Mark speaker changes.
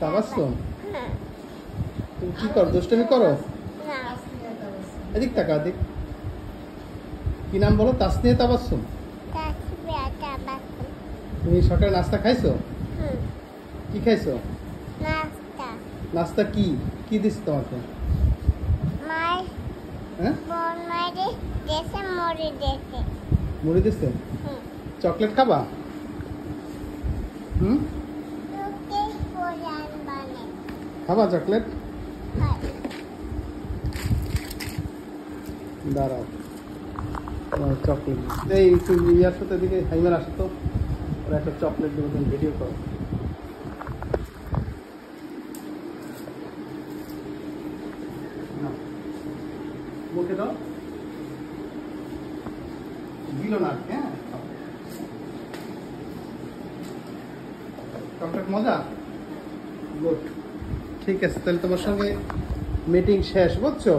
Speaker 1: তাবাসসুম তুমি কি করো, দুষ্টুমি করো? এদিক তাকা, এদিক। কি নাম বলো? তাসনিয়া তাবাসসুম। তুমি সকালে নাস্তা খাইছো? কি খাইছো? নাস্তা কি কি দিস তোমাকে? হ্যাঁ, মুড়ি দিছে। চকলেট খাবা? খাবা চকলেট? দাঁড়াও, চকলেট এই তুমি ইয়ার সাথে দিকে হাইমার আসো তো, ওরা একটা চকলেট দেবো, তুমি ভিডিও করো। মুখে দাও, দিল না। হ্যাঁ, চকলেট মজা। গুড, ঠিক আছে, তাহলে তোমার সঙ্গে মিটিং শেষ, বুঝছো?